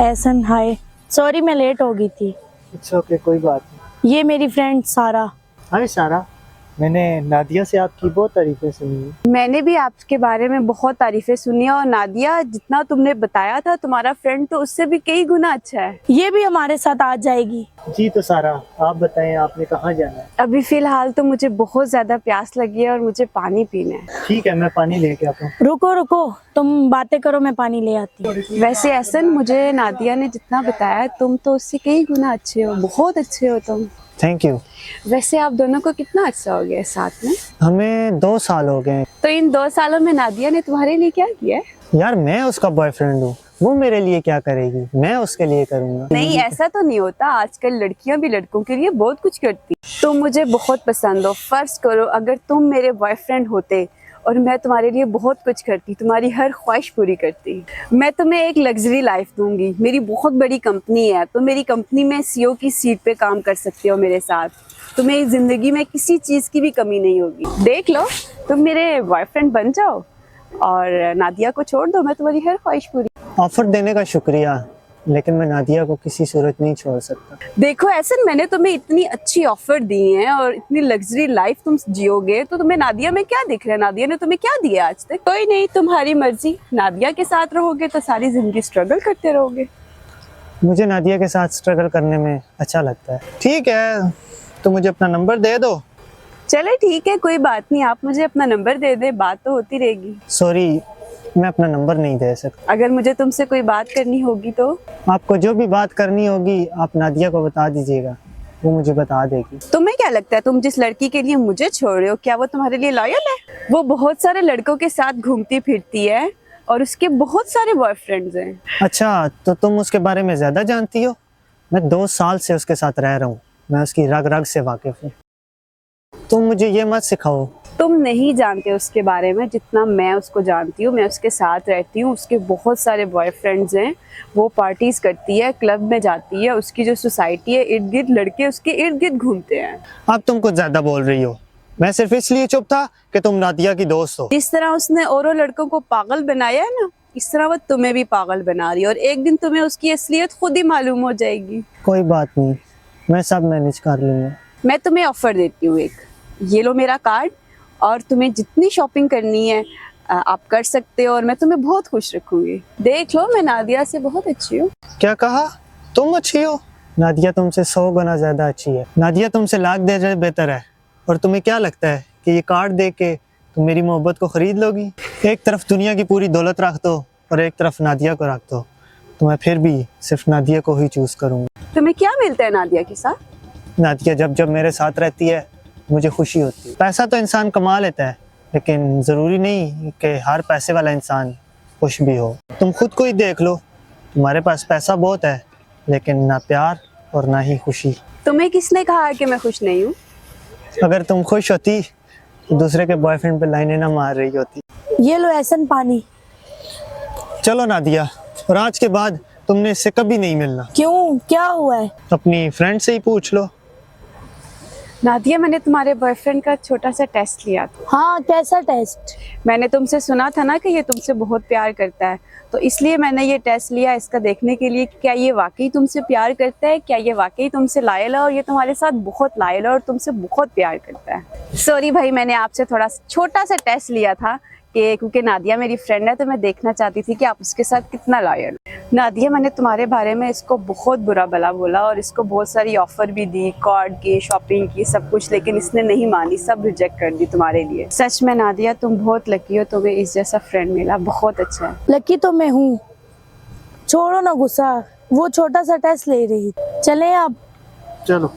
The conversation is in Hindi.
एहसन हाय, सॉरी मैं लेट हो गई थी। इट्स ओके, कोई बात नहीं। ये मेरी फ्रेंड सारा। हाय सारा, मैंने नादिया से आपकी बहुत तारीफें सुनी है। मैंने भी आपके बारे में बहुत तारीफें सुनी है और नादिया जितना तुमने बताया था तुम्हारा फ्रेंड तो उससे भी कई गुना अच्छा है। ये भी हमारे साथ आ जाएगी। जी तो सारा, आप बताएं आपने कहाँ जाना है? अभी फिलहाल तो मुझे बहुत ज्यादा प्यास लगी है और मुझे पानी पीना है। ठीक है, मैं पानी लेके आता हूँ। रुको रुको, तुम बातें करो, मैं पानी ले आती हूँ। वैसे एहसन, मुझे नादिया ने जितना बताया तुम तो उससे कई गुना अच्छे हो, बहुत अच्छे हो तुम। Thank you. वैसे आप दोनों को कितना अच्छा हो गया साथ में? हमें 2 साल हो गए। तो इन 2 सालों में नादिया ने तुम्हारे लिए क्या किया है? यार मैं उसका बॉयफ्रेंड हूँ, वो मेरे लिए क्या करेगी, मैं उसके लिए करूँगा। नहीं, ऐसा तो नहीं होता। आजकल लड़कियां भी लड़कों के लिए बहुत कुछ करती। तुम मुझे बहुत पसंद हो। फर्ज करो अगर तुम मेरे बॉयफ्रेंड होते और मैं तुम्हारे लिए बहुत कुछ करती, तुम्हारी हर ख्वाहिश पूरी करती। मैं तुम्हें एक लग्जरी लाइफ दूंगी। मेरी बहुत बड़ी कंपनी है, तो मेरी कंपनी में सीईओ की सीट पे काम कर सकते हो मेरे साथ। तुम्हें इस जिंदगी में किसी चीज़ की भी कमी नहीं होगी। देख लो, तुम मेरे बॉयफ्रेंड बन जाओ और नादिया को छोड़ दो, मैं तुम्हारी हर ख्वाहिश पूरी। ऑफर देने का शुक्रिया, लेकिन मैं नादिया को किसी सूरत नहीं छोड़ सकता। देखो ऐसा, मैंने तुम्हें इतनी अच्छी ऑफर दी है और इतनी लग्जरी लाइफ तुम जियोगे, तो तुम्हें नादिया में क्या दिख रहा है? नादिया ने तुम्हें क्या दिया आज तक? कोई नहीं, तुम्हारी मर्जी। नादिया के साथ रहोगे तो सारी जिंदगी स्ट्रगल करते रहोगे। मुझे नादिया के साथ स्ट्रगल करने में अच्छा लगता है। ठीक है, तो मुझे अपना नंबर दे दो। चले ठीक है, कोई बात नहीं, आप मुझे अपना नंबर दे दे, बात तो होती रहेगी। सॉरी, मैं अपना नंबर नहीं दे सकता। अगर मुझे तुमसे कोई बात करनी होगी तो? आपको जो भी बात करनी होगी आप नादिया को बता दीजिएगा, वो मुझे बता देगी। तुम्हें क्या लगता है तुम जिस लड़की के लिए मुझे छोड़ रहे हो, क्या वो तुम्हारे लिए लॉयल है? वो बहुत सारे लड़कों के साथ घूमती फिरती है और उसके बहुत सारे बॉयफ्रेंड्स हैं। अच्छा, तो तुम उसके बारे में ज्यादा जानती हो? मैं 2 साल से उसके साथ रह रहा हूँ, मैं उसकी रग रग से वाकिफ हूँ। तुम मुझे ये मत सिखाओ। तुम नहीं जानते उसके बारे में जितना मैं उसको जानती हूँ। मैं उसके साथ रहती हूँ, उसके बहुत सारे बॉयफ्रेंड्स हैं, वो पार्टीज करती है, क्लब में जाती है, उसकी जो सोसाइटी है इर्द गिर्द लड़के उसके इर्द गिर्द घूमते हैं। अब तुम कुछ ज्यादा बोल रही हो। मैं सिर्फ इसलिए चुप था कि तुम नादिया की दोस्त हो। जिस तरह उसने औरों लड़कों को पागल बनाया है ना, इस तरह वो तुम्हें भी पागल बना रही है और एक दिन तुम्हें उसकी असलियत खुद ही मालूम हो जाएगी। कोई बात नहीं, मैं सब मैनेज कर लूंगा। मैं तुम्हें ऑफर देती हूँ एक, ये लो मेरा कार्ड, और तुम्हें जितनी शॉपिंग करनी है आप कर सकते हो और मैं तुम्हें बहुत खुश रखूंगी। देख लो, मैं नादिया से बहुत अच्छी हूँ। क्या कहा? तुम अच्छी हो? नादिया तुमसे 100 गुना ज्यादा अच्छी है। नादिया तुमसे लाख दर्जे बेहतर है। और तुम्हें क्या लगता है कि ये कार्ड दे के तुम मेरी मोहब्बत को खरीद लोगी? एक तरफ दुनिया की पूरी दौलत रख दो और एक तरफ नादिया को रख दो, तो मैं फिर भी सिर्फ नादिया को ही चूज करूंगा। तुम्हें क्या मिलता है नादिया के साथ? नादिया जब जब मेरे साथ रहती है मुझे खुशी होती है। पैसा तो इंसान कमा लेता है, लेकिन ज़रूरी नहीं कि हर पैसे वाला इंसान खुश भी हो। तुम खुद को ही देख लो, तुम्हारे पास पैसा बहुत है लेकिन ना प्यार और ना ही खुशी। तुम्हें किसने कहा कि मैं खुश नहीं हूँ? अगर तुम खुश होती तो दूसरे के बॉयफ्रेंड पे लाइनें ना मार रही होती। ये लो एहसन पानी। चलो नादिया, और आज के बाद तुमने इससे कभी नहीं मिलना। क्यों, क्या हुआ है? अपनी फ्रेंड से ही पूछ लो। नादिया, मैंने तुम्हारे बॉयफ्रेंड का छोटा सा टेस्ट लिया था। हाँ, कैसा टेस्ट? मैंने तुमसे सुना था ना कि ये तुमसे बहुत प्यार करता है, तो इसलिए मैंने ये टेस्ट लिया इसका देखने के लिए कि क्या ये वाकई तुमसे प्यार करता है, क्या ये वाकई तुमसे लायल है और ये तुम्हारे साथ बहुत लायल है और तुमसे बहुत प्यार करता है। सॉरी भाई, मैंने आपसे थोड़ा छोटा सा टेस्ट लिया था कि क्योंकि नादिया मेरी फ्रेंड है तो मैं देखना चाहती थी कि आप उसके साथ कितना लॉयल हो। नादिया, मैंने तुम्हारे बारे में इसको बहुत बुरा भला बोला और इसको बहुत सारी ऑफर भी दी, कार्ड की, शॉपिंग की, सब कुछ, लेकिन इसने नहीं मानी, सब रिजेक्ट कर दी तुम्हारे लिए। सच में नादिया, तुम बहुत लकी हो, तुम्हें इस जैसा फ्रेंड मिला, बहुत अच्छा है। लकी तो मैं हूँ। छोड़ो ना गुस्सा, वो छोटा सा टेस्ट ले रही। चले अब। चलो।